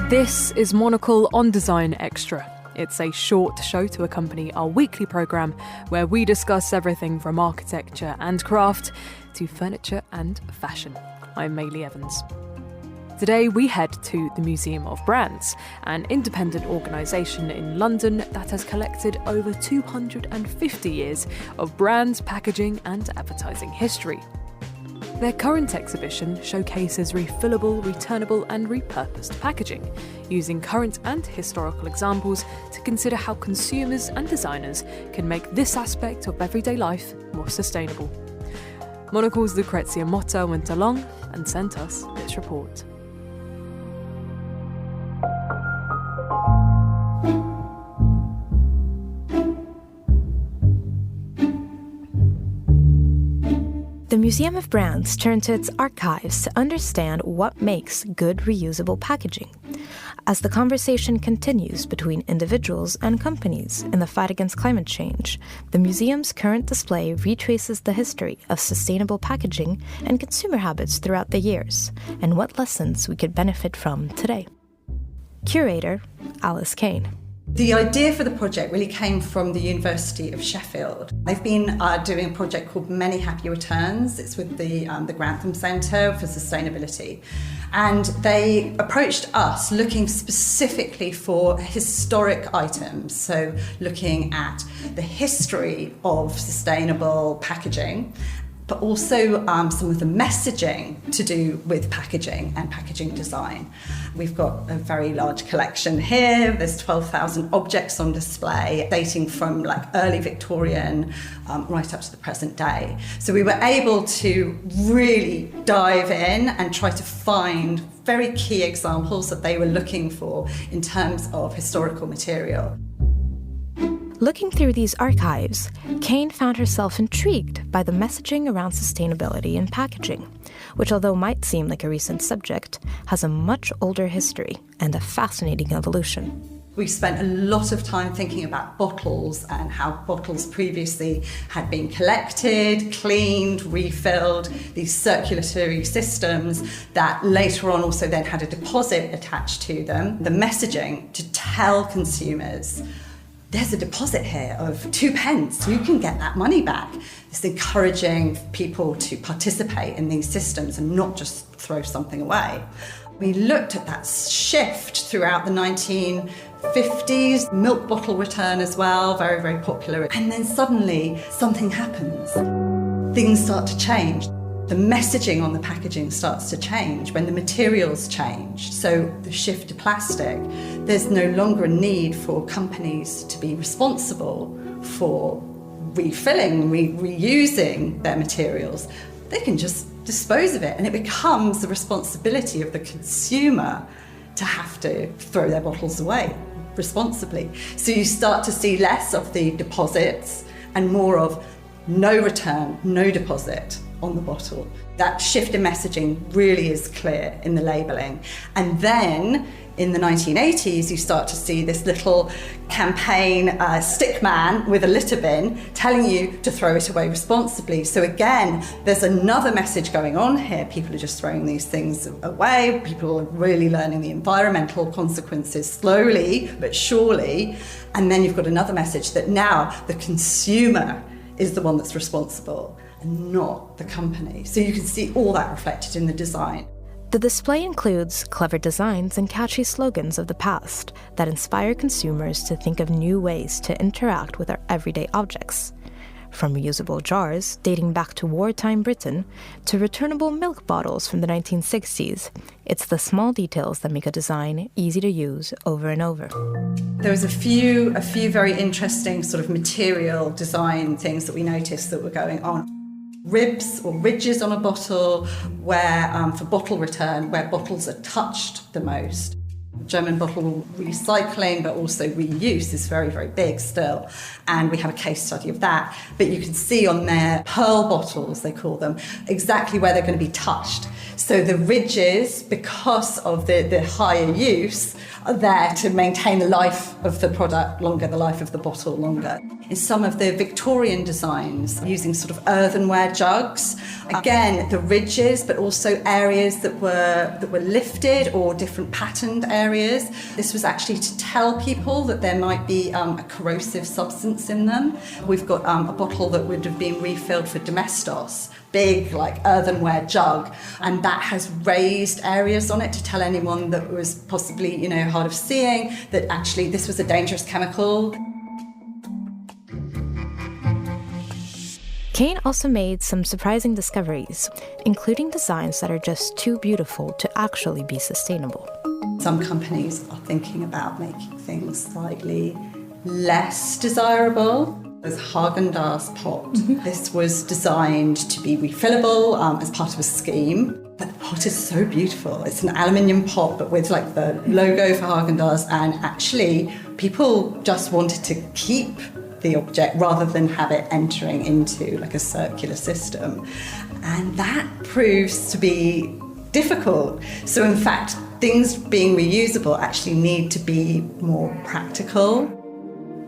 This is Monocle on Design Extra. It's a short show to accompany our weekly programme where we discuss everything from architecture and craft to furniture and fashion. I'm Maylie Evans. Today we head to the Museum of Brands, an independent organisation in London that has collected over 250 years of brand, packaging and advertising history. Their current exhibition showcases refillable, returnable and repurposed packaging, using current and historical examples to consider how consumers and designers can make this aspect of everyday life more sustainable. Monocle's Lucrezia Motta went along and sent us this report. The Museum of Brands turned to its archives to understand what makes good reusable packaging. As the conversation continues between individuals and companies in the fight against climate change, the museum's current display retraces the history of sustainable packaging and consumer habits throughout the years, and what lessons we could benefit from today. Curator Alice Kane. The idea for the project really came from the University of Sheffield. They've been doing a project called Many Happy Returns. It's with the Grantham Centre for Sustainability. And they approached us looking specifically for historic items, so looking at the history of sustainable packaging, but also some of the messaging to do with packaging and packaging design. We've got a very large collection here. There's 12,000 objects on display, dating from like early Victorian right up to the present day. So we were able to really dive in and try to find very key examples that they were looking for in terms of historical material. Looking through these archives, Kane found herself intrigued by the messaging around sustainability in packaging, which, although might seem like a recent subject, has a much older history and a fascinating evolution. We spent a lot of time thinking about bottles and how bottles previously had been collected, cleaned, refilled, these circulatory systems that later on also then had a deposit attached to them. The messaging to tell consumers, there's a deposit here of 2 pence, you can get that money back. It's encouraging people to participate in these systems and not just throw something away. We looked at that shift throughout the 1950s, milk bottle return as well, very, very popular. And then suddenly something happens. Things start to change. The messaging on the packaging starts to change when the materials change. So the shift to plastic, there's no longer a need for companies to be responsible for refilling, reusing their materials. They can just dispose of it, and it becomes the responsibility of the consumer to have to throw their bottles away responsibly. So you start to see less of the deposits and more of no return, no deposit on the bottle. That shift in messaging really is clear in the labelling. And then in the 1980s, you start to see this little campaign stick man with a litter bin telling you to throw it away responsibly. So again, there's another message going on here. People are just throwing these things away. People are really learning the environmental consequences slowly but surely. And then you've got another message that now the consumer is the one that's responsible and not the company. So you can see all that reflected in the design. The display includes clever designs and catchy slogans of the past that inspire consumers to think of new ways to interact with our everyday objects. From reusable jars dating back to wartime Britain to returnable milk bottles from the 1960s, it's the small details that make a design easy to use over and over. There was a few very interesting sort of material design things that we noticed that were going on. Ribs or ridges on a bottle where, for bottle return, where bottles are touched the most. German bottle recycling, but also reuse is very, very big still. And we have a case study of that. But you can see on their pearl bottles, they call them, exactly where they're going to be touched. So the ridges, because of the higher use, are there to maintain the life of the product longer, the life of the bottle longer. In some of the Victorian designs, using sort of earthenware jugs, again, the ridges, but also areas that were lifted or different patterned areas. This was actually to tell people that there might be a corrosive substance in them. We've got a bottle that would have been refilled for Domestos, big like earthenware jug, and that has raised areas on it to tell anyone that was possibly, hard of seeing that actually this was a dangerous chemical. Kane also made some surprising discoveries, including designs that are just too beautiful to actually be sustainable. Some companies are thinking about making things slightly less desirable. There's Häagen-Dazs pot. This was designed to be refillable as part of a scheme. But the pot is so beautiful. It's an aluminium pot, but with like the logo for Häagen-Dazs. And actually, people just wanted to keep the object rather than have it entering into like a circular system. And that proves to be difficult. So in fact, things being reusable actually need to be more practical.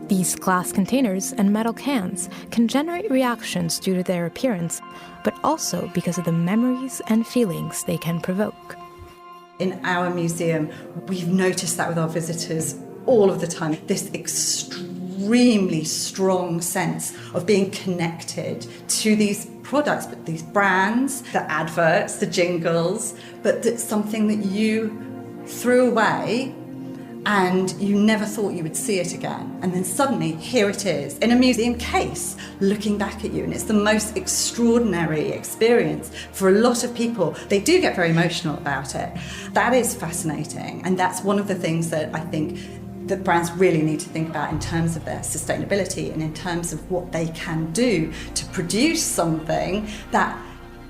These glass containers and metal cans can generate reactions due to their appearance, but also because of the memories and feelings they can provoke. In our museum, we've noticed that with our visitors all of the time, this extremely strong sense of being connected to these products, but these brands, the adverts, the jingles, but that's something that you threw away and you never thought you would see it again. And then suddenly, here it is, in a museum case, looking back at you. And it's the most extraordinary experience for a lot of people. They do get very emotional about it. That is fascinating. And that's one of the things that I think that brands really need to think about in terms of their sustainability and in terms of what they can do to produce something that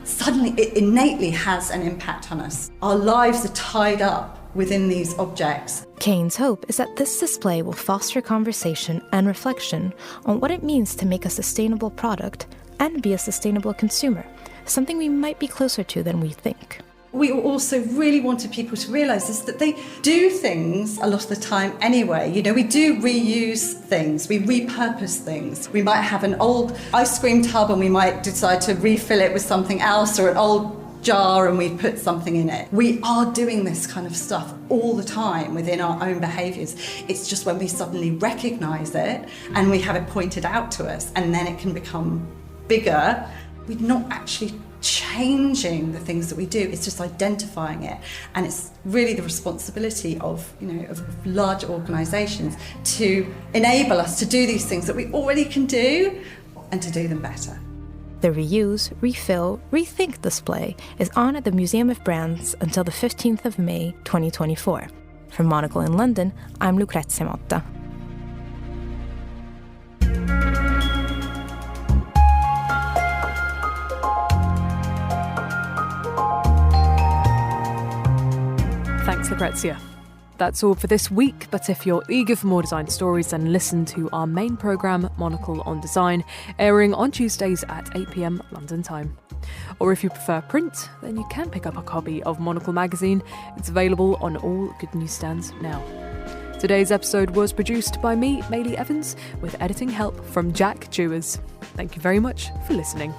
suddenly, it innately has an impact on us. Our lives are tied up within these objects. Kane's hope is that this display will foster conversation and reflection on what it means to make a sustainable product and be a sustainable consumer, something we might be closer to than we think. We also really wanted people to realise is that they do things a lot of the time anyway. We do reuse things, we repurpose things. We might have an old ice cream tub and we might decide to refill it with something else, or an old jar and we put something in it. We are doing this kind of stuff all the time within our own behaviours. It's just when we suddenly recognise it and we have it pointed out to us, and then it can become bigger. We're not actually changing the things that we do, it's just identifying it. And it's really the responsibility of large organisations to enable us to do these things that we already can do and to do them better. The Reuse, Refill, Rethink display is on at the Museum of Brands until the 15th of May 2024. From Monocle in London, I'm Lucrezia Motta. Thanks, Lucrezia. That's all for this week, but if you're eager for more design stories, then listen to our main programme, Monocle on Design, airing on Tuesdays at 8 p.m. London time. Or if you prefer print, then you can pick up a copy of Monocle magazine. It's available on all good newsstands now. Today's episode was produced by me, Maylie Evans, with editing help from Jack Jewers. Thank you very much for listening.